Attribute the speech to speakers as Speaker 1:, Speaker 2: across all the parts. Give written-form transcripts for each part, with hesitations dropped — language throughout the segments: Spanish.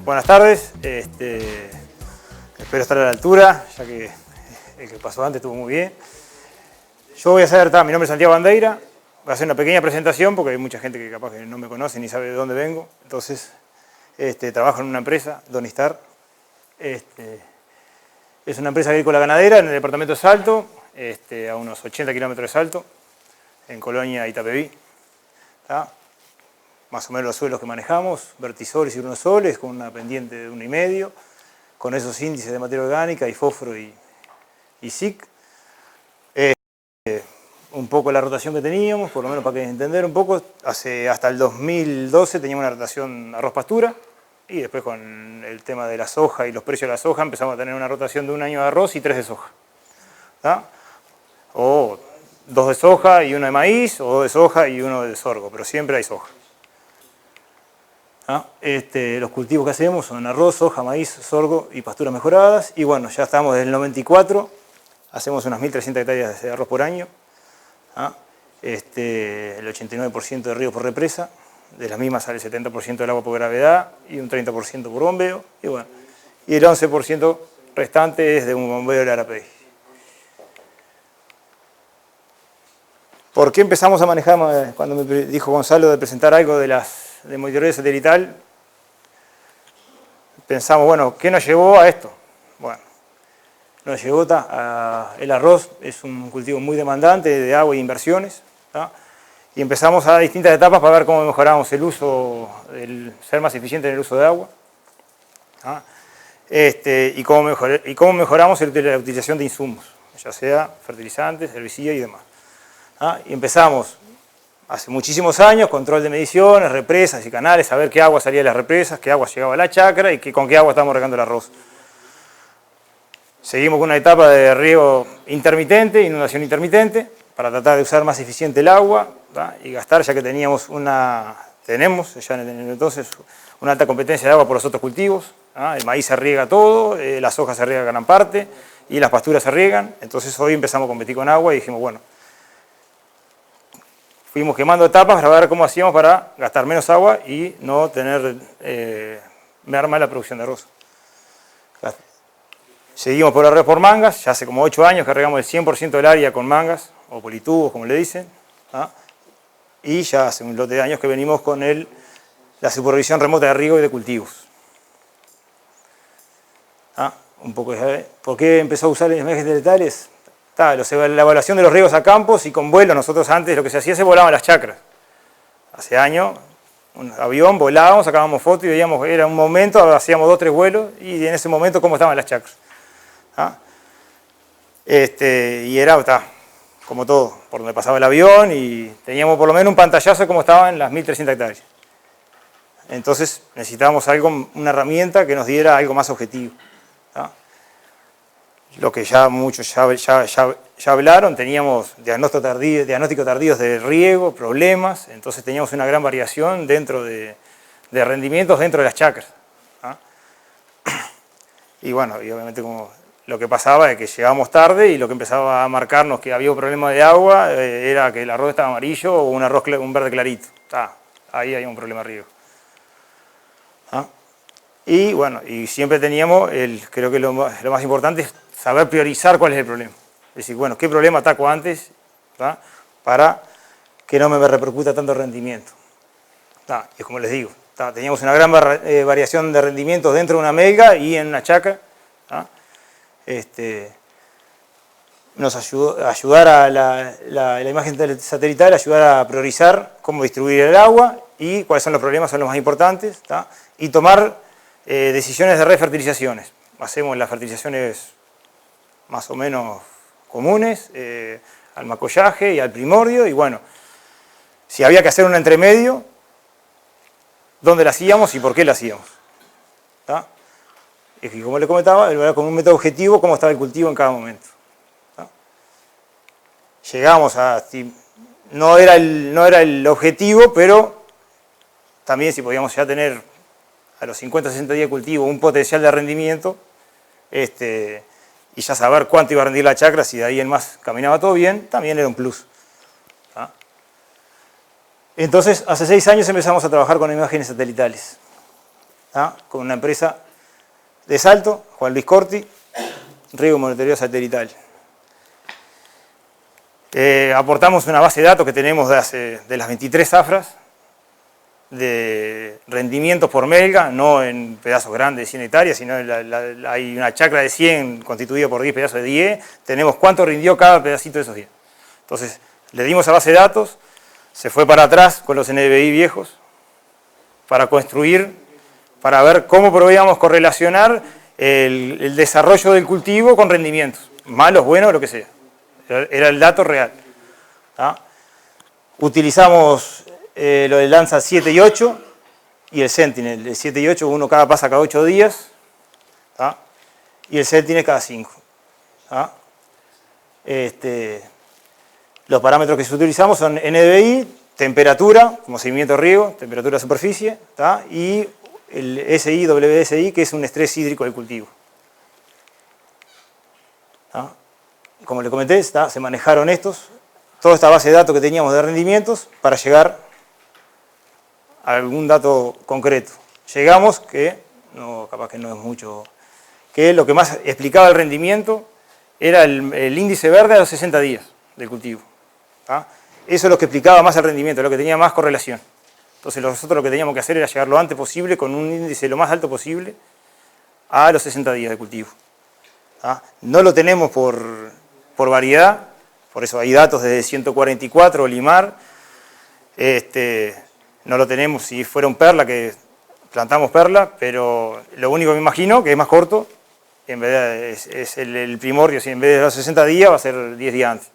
Speaker 1: Buenas tardes, espero estar a la altura, ya que el que pasó antes estuvo muy bien. Yo voy a hacer, mi nombre es Santiago Bandeira, voy a hacer una pequeña presentación porque hay mucha gente que capaz que no me conoce ni sabe de dónde vengo. Entonces, trabajo en una empresa, Donistar. Es una empresa agrícola ganadera en el departamento de Salto, a unos 80 kilómetros de Salto, en Colonia, Itapeví. ¿Tá? Más o menos los suelos que manejamos, vertisoles y urnosoles, con una pendiente de 1,5, con esos índices de materia orgánica y fósforo y zinc. Un poco la rotación que teníamos, por lo menos para que entender un poco, hasta el 2012 teníamos una rotación arroz-pastura, y después con el tema de la soja y los precios de la soja empezamos a tener una rotación de 1 año de arroz y 3 de soja. ¿Tá? O 2 de soja y 1 de maíz, o 2 de soja y 1 de sorgo, pero siempre hay soja. Los cultivos que hacemos son arroz, soja, maíz, sorgo y pasturas mejoradas. Y bueno, ya estamos desde el 94, hacemos unas 1.300 hectáreas de arroz por año. El 89% de ríos por represa, de las mismas sale el 70% del agua por gravedad y un 30% por bombeo. Y bueno, y el 11% restante es de un bombeo del Arapey. ¿Por qué empezamos a manejar, cuando me dijo Gonzalo de presentar algo de monitoreo satelital? Pensamos, bueno, ¿qué nos llevó a esto? Bueno, nos llevó el arroz, es un cultivo muy demandante de agua e inversiones, ¿tá? Y empezamos a dar distintas etapas para ver cómo mejoramos el uso, ser más eficiente en el uso de agua, ¿tá? Y cómo mejoramos la utilización de insumos, ya sea fertilizantes, herbicidas y demás. Y empezamos hace muchísimos años, control de mediciones, represas y canales, saber qué agua salía de las represas, qué agua llegaba a la chacra y con qué agua estábamos regando el arroz. Seguimos con una etapa de riego intermitente, inundación intermitente, para tratar de usar más eficiente el agua, ¿tá? Y gastar, ya que tenemos ya en entonces una alta competencia de agua por los otros cultivos. ¿tá? El maíz se riega todo, la soja se riega gran parte y las pasturas se riegan. Entonces hoy empezamos a competir con agua y dijimos, bueno, fuimos quemando etapas para ver cómo hacíamos para gastar menos agua y no mermar la producción de arroz. Seguimos por arroz por mangas, ya hace como 8 años que regamos el 100% del área con mangas, o politubos, como le dicen. Y ya hace un lote de años que venimos con la supervisión remota de riego y de cultivos. Un poco, ¿por qué empezó a usar imágenes satelitales? La evaluación de los riegos a campos y con vuelo. Nosotros antes lo que se hacía se volaban las chacras. Hace años, un avión, volábamos, sacábamos fotos y veíamos, era un momento, hacíamos 2 o 3 vuelos y en ese momento cómo estaban las chacras. Y era como todo, por donde pasaba el avión y teníamos por lo menos un pantallazo de cómo estaban las 1.300 hectáreas. Entonces necesitábamos una herramienta que nos diera algo más objetivo. Lo que ya muchos ya hablaron, teníamos diagnósticos tardíos de riego, problemas, entonces teníamos una gran variación dentro de rendimientos dentro de las chacras. Y bueno, y obviamente como lo que pasaba es que llegábamos tarde y lo que empezaba a marcarnos que había un problema de agua era que el arroz estaba amarillo o un verde clarito. Ahí hay un problema de riego. Y bueno, y siempre teníamos, creo que lo más importante es saber priorizar cuál es el problema. Es decir, bueno, ¿qué problema ataco antes? Para que no me repercuta tanto el rendimiento. Y como les digo, teníamos una gran variación de rendimientos dentro de una mega y en una chacra. Nos ayudar a la imagen satelital, ayudar a priorizar cómo distribuir el agua y cuáles son los problemas, son los más importantes. Y tomar decisiones de refertilizaciones. Hacemos las fertilizaciones más o menos comunes, al macollaje y al primordio, y bueno, si había que hacer un entremedio, ¿dónde la hacíamos y por qué la hacíamos? Y como les comentaba, con un método objetivo, cómo estaba el cultivo en cada momento. Llegamos a, no era el objetivo, pero también si podíamos ya tener a los 50 o 60 días de cultivo un potencial de rendimiento, y ya saber cuánto iba a rendir la chacra, si de ahí en más caminaba todo bien, también era un plus. Entonces, hace 6 años empezamos a trabajar con imágenes satelitales. con una empresa de Salto, Juan Luis Corti, riego y monitoreo satelital. Aportamos una base de datos que tenemos de las 23 zafras, de rendimientos por melga, no en pedazos grandes de 100 hectáreas, sino hay una chacra de 100 constituida por 10 pedazos de 10, tenemos cuánto rindió cada pedacito de esos 10. Entonces, le dimos a base de datos, se fue para atrás con los NDVI viejos, para construir, para ver cómo podíamos correlacionar el desarrollo del cultivo con rendimientos, malos, buenos, lo que sea. Era el dato real. Utilizamos lo del Landsat 7 y 8 y el Sentinel. El 7 y 8, uno pasa cada 8 días, y el Sentinel cada 5. Los parámetros que utilizamos son NDVI, temperatura, como seguimiento de riego, temperatura de superficie, y el SI, WSI, que es un estrés hídrico del cultivo. Como le comenté, se manejaron toda esta base de datos que teníamos de rendimientos para llegar a algún dato concreto. Llegamos que, capaz que no es mucho, que lo que más explicaba el rendimiento era el índice verde a los 60 días del cultivo. Eso es lo que explicaba más el rendimiento, lo que tenía más correlación. Entonces nosotros lo que teníamos que hacer era llegar lo antes posible con un índice lo más alto posible a los 60 días de cultivo. No lo tenemos por variedad, por eso hay datos desde 144, Olimar, no lo tenemos si fuera un perla, que plantamos perla, pero lo único que me imagino que es más corto, en vez de, es el primordio, si en vez de los 60 días va a ser 10 días antes.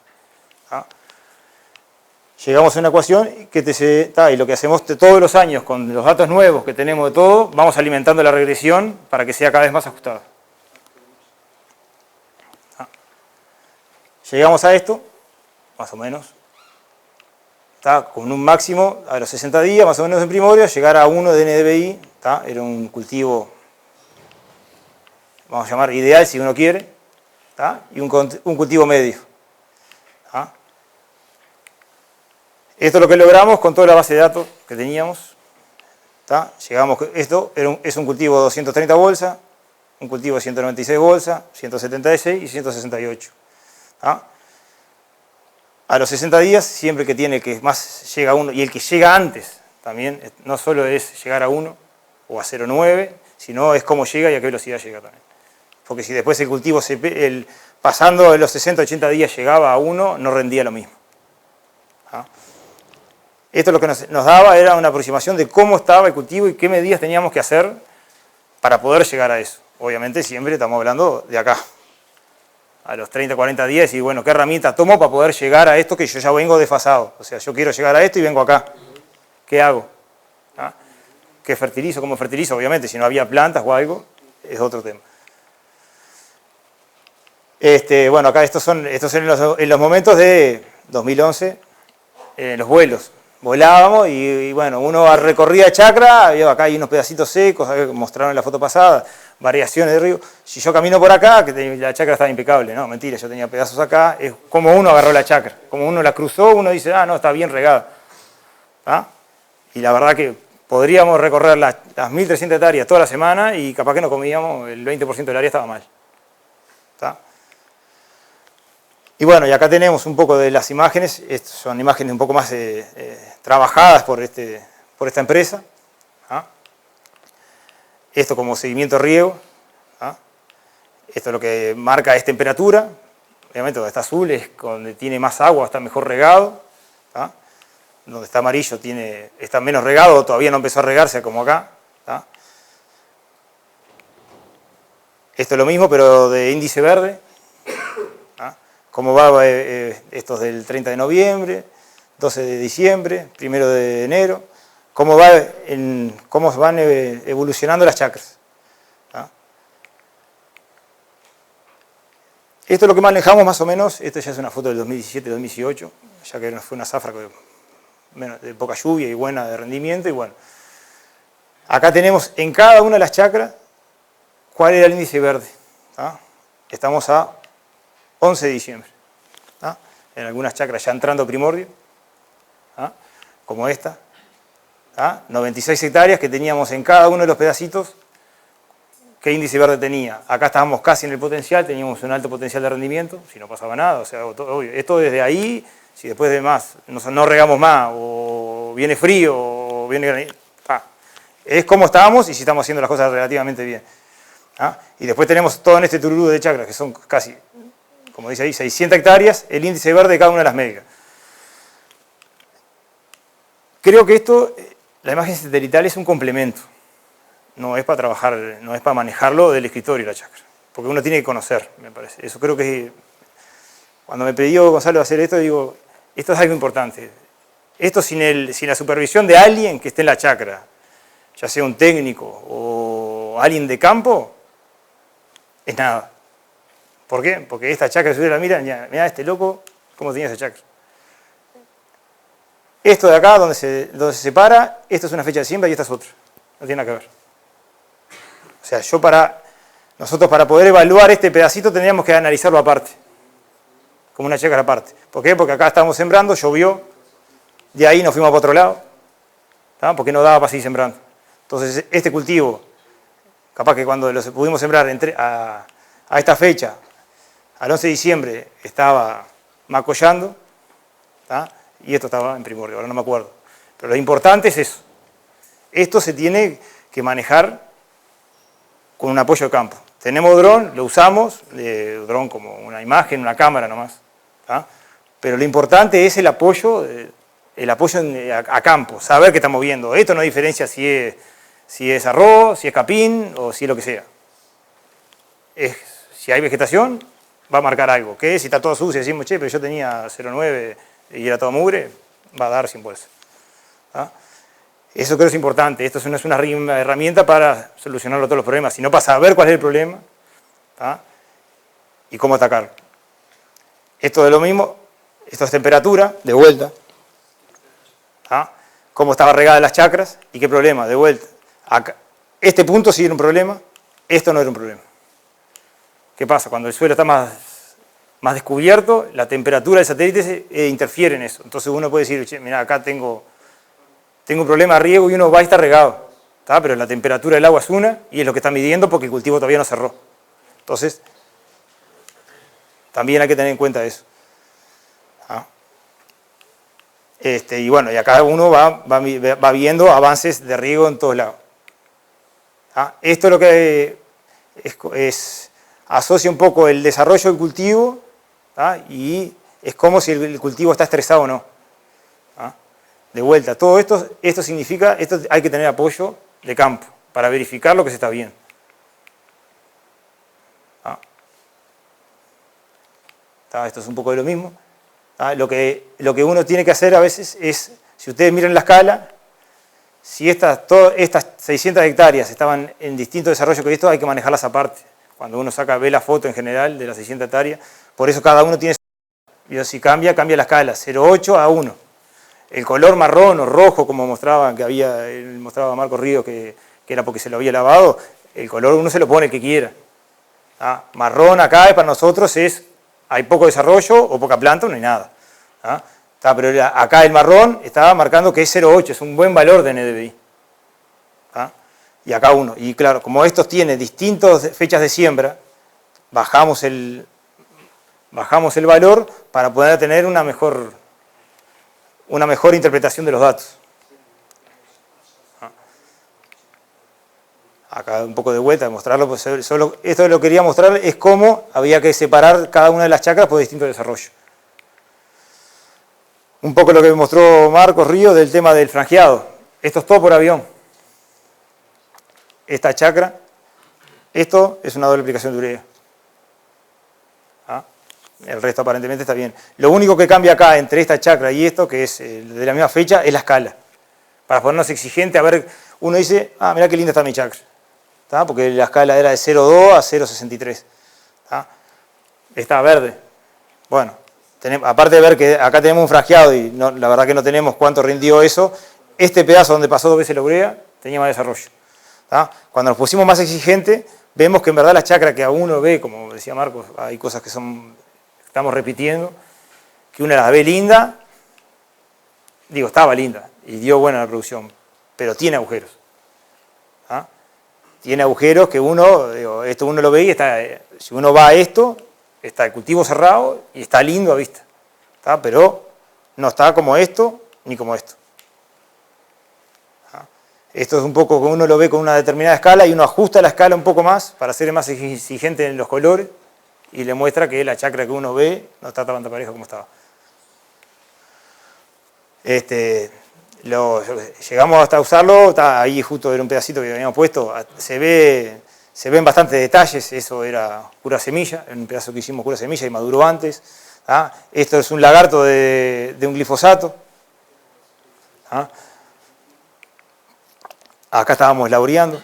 Speaker 1: Llegamos a una ecuación y lo que hacemos todos los años con los datos nuevos que tenemos de todo, vamos alimentando la regresión para que sea cada vez más ajustada. Llegamos a esto, más o menos, con un máximo a los 60 días, más o menos en primorio, llegar a 1 de NDVI, era un cultivo, vamos a llamar ideal si uno quiere, y un cultivo medio. Esto es lo que logramos con toda la base de datos que teníamos. Llegamos, esto es un cultivo de 230 bolsas, un cultivo de 196 bolsas, 176 y 168. A los 60 días, siempre que tiene que más llega a 1, y el que llega antes también, no solo es llegar a 1 o a 0,9, sino es cómo llega y a qué velocidad llega también. Porque si después el cultivo, pasando de los 60 80 días llegaba a 1, no rendía lo mismo. Esto lo que nos daba era una aproximación de cómo estaba el cultivo y qué medidas teníamos que hacer para poder llegar a eso. Obviamente siempre estamos hablando de acá, a los 30, 40 días, y bueno, ¿qué herramienta tomo para poder llegar a esto que yo ya vengo desfasado? O sea, yo quiero llegar a esto y vengo acá. ¿Qué hago? ¿Qué fertilizo? ¿Cómo fertilizo? Obviamente, si no había plantas o algo, es otro tema. Bueno, acá estos son en los momentos de 2011, los vuelos. Volábamos y bueno, uno recorría chacra, acá hay unos pedacitos secos, mostraron en la foto pasada, variaciones de río. Si yo camino por acá, que la chacra estaba impecable, no, mentira, yo tenía pedazos acá, es como uno agarró la chacra, como uno la cruzó, uno dice, no, está bien regada. Y la verdad que podríamos recorrer las 1.300 hectáreas toda la semana y capaz que no comíamos, el 20% del área estaba mal. Y bueno, y acá tenemos un poco de las imágenes, estas son imágenes un poco más trabajadas por esta empresa. Esto como seguimiento de riego. Esto es lo que marca es temperatura. Obviamente donde está azul es donde tiene más agua, está mejor regado. Donde está amarillo está menos regado, todavía no empezó a regarse como acá. Esto es lo mismo, pero de índice verde. Cómo va estos del 30 de noviembre, 12 de diciembre, 1 de enero, cómo van evolucionando las chacras. Esto es lo que manejamos más o menos, esta ya es una foto del 2017-2018, ya que fue una zafra de poca lluvia y buena de rendimiento, y bueno. Acá tenemos en cada una de las chacras cuál era el índice verde. Estamos a 11 de diciembre. En algunas chacras ya entrando primordio, como esta. 96 hectáreas que teníamos en cada uno de los pedacitos, ¿qué índice verde tenía? Acá estábamos casi en el potencial, teníamos un alto potencial de rendimiento, si no pasaba nada, o sea, obvio, esto desde ahí, si después de más no regamos más, o viene frío, o viene... es como estábamos y si estamos haciendo las cosas relativamente bien. Y después tenemos todo en este tururú de chacras, que son casi, como dice ahí, 600 hectáreas, el índice verde de cada una de las médicas. Creo que esto, la imagen satelital es un complemento. No es para trabajar, no es para manejarlo del escritorio la chacra. Porque uno tiene que conocer, me parece. Eso creo que, cuando me pidió Gonzalo hacer esto, digo, esto es algo importante. Esto sin la supervisión de alguien que esté en la chacra, ya sea un técnico o alguien de campo, es nada. ¿Por qué? Porque esta chacra, si ustedes la miran, ya, mirá este loco, cómo tenía esa chacra. Esto de acá, donde se separa, esto es una fecha de siembra y esta es otra. No tiene nada que ver. O sea, nosotros para poder evaluar este pedacito tendríamos que analizarlo aparte. Como una chacra aparte. ¿Por qué? Porque acá estábamos sembrando, llovió, de ahí nos fuimos para otro lado, porque no daba para seguir sembrando. Entonces, este cultivo, capaz que cuando lo pudimos sembrar a esta fecha, al 11 de diciembre, estaba macollando, y esto estaba en primordio, ahora no me acuerdo. Pero lo importante es eso. Esto se tiene que manejar con un apoyo de campo. Tenemos dron, lo usamos, dron como una imagen, una cámara nomás. Pero lo importante es el apoyo a campo, saber qué estamos viendo. Esto no diferencia si es arroz, si es capín o si es lo que sea. Si hay vegetación, va a marcar algo. Que si está todo sucio, decimos, che, pero yo tenía 0,9 y era todo mugre, va a dar sin bolsa. Eso creo que es importante. Esto no es una herramienta para solucionar todos los problemas, sino para saber cuál es el problema y cómo atacarlo. Esto es lo mismo, esto es temperatura, de vuelta. Cómo estaba regada las chacras y qué problema, de vuelta. Acá, este punto sí era un problema, esto no era un problema. ¿Qué pasa? Cuando el suelo está más descubierto, la temperatura del satélite interfiere en eso. Entonces uno puede decir, che, mira, acá tengo un problema de riego y uno va y está regado. Pero la temperatura del agua es una y es lo que está midiendo porque el cultivo todavía no cerró. Entonces, también hay que tener en cuenta eso. Y bueno, y acá uno va viendo avances de riego en todos lados. Esto es lo que asocia un poco el desarrollo del cultivo y es como si el cultivo está estresado o no. De vuelta, todo esto significa, hay que tener apoyo de campo para verificar lo que se está viendo. Esto es un poco de lo mismo. Lo que uno tiene que hacer a veces es, si ustedes miran la escala, si todas estas 600 hectáreas estaban en distinto desarrollo que esto, hay que manejarlas aparte. Cuando uno ve la foto en general de las 600 hectáreas, por eso cada uno tiene... Y si cambia la escala, 0,8 a 1. El color marrón o rojo, como mostraba Marcos Ríos, que era porque se lo había lavado, el color uno se lo pone el que quiera. Marrón acá para nosotros hay poco desarrollo o poca planta, no hay nada. Pero acá el marrón estaba marcando que es 0,8, es un buen valor de NDVI. Y acá 1. Y claro, como estos tienen distintas fechas de siembra, bajamos el valor para poder tener una mejor interpretación de los datos. Acá un poco de vuelta, mostrarlo, pues esto lo quería mostrar, es cómo había que separar cada una de las chacras por distinto desarrollo. Un poco lo que mostró Marcos Ríos del tema del franjeado. Esto es todo por avión. Esta chacra, esto es una doble aplicación de urea. El resto aparentemente está bien. Lo único que cambia acá entre esta chacra y esto, que es de la misma fecha, es la escala. Para ponernos exigente, a ver, uno dice, mirá qué linda está mi chacra. Porque la escala era de 0,2 a 0,63. Está verde. Bueno, aparte de ver que acá tenemos un franjeado y la verdad que no tenemos cuánto rindió eso, este pedazo donde pasó 2 veces la urea tenía más desarrollo. Cuando nos pusimos más exigente, vemos que en verdad la chacra que a uno ve, como decía Marcos, hay cosas que estamos repitiendo, que una la ve linda, estaba linda y dio buena la producción. pero tiene agujeros. ¿Ah? Tiene agujeros que uno, digo, esto uno lo ve y está, si uno va a esto, está el cultivo cerrado y está lindo a vista. ¿Ah? Pero no está como esto, ni como esto. ¿Ah? Esto es un poco que uno lo ve con una determinada escala y uno ajusta la escala un poco más para ser más exigente en los colores y le muestra que la chacra que uno ve no está tan pareja como estaba. Llegamos hasta usarlo, está ahí justo era un pedacito que habíamos puesto, se ven bastantes detalles, eso era pura semilla, en un pedazo que hicimos pura semilla y maduró antes. ¿Ah? Esto es un lagarto de un glifosato. ¿Ah? Acá estábamos laureando.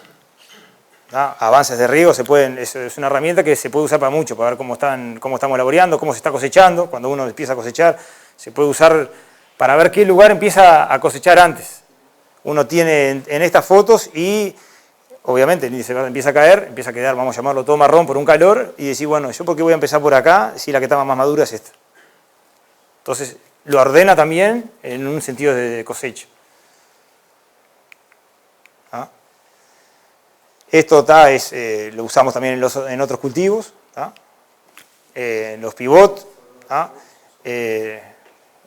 Speaker 1: ¿Ah? Avances de riego es una herramienta que se puede usar para mucho, para ver cómo estamos laboreando, cómo se está cosechando. Cuando uno empieza a cosechar, se puede usar para ver qué lugar empieza a cosechar antes. Uno tiene en estas fotos y obviamente empieza a caer, empieza a quedar, vamos a llamarlo todo marrón por un calor y decir, bueno, ¿yo por qué voy a empezar por acá si la que está más madura es esta? Entonces lo ordena también en un sentido de cosecha. ¿Ah? Esto lo usamos también en otros cultivos, los pivot.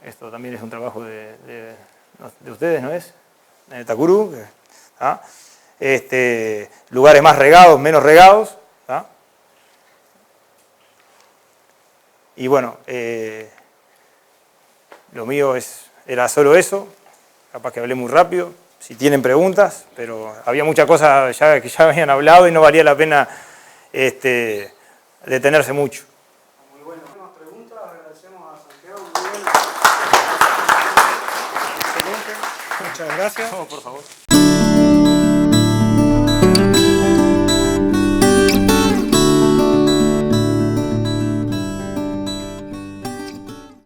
Speaker 1: Esto también es un trabajo de ustedes, ¿no es? En el Takuru. Lugares más regados, menos regados. Y bueno, lo mío era solo eso. Capaz que hablé muy rápido. Si tienen preguntas, pero había muchas cosas que ya habían hablado y no valía la pena detenerse mucho.
Speaker 2: Muy bueno. ¿Tenemos preguntas? Agradecemos a Santiago. Muy bien. Excelente. Muchas gracias.
Speaker 1: No, por favor.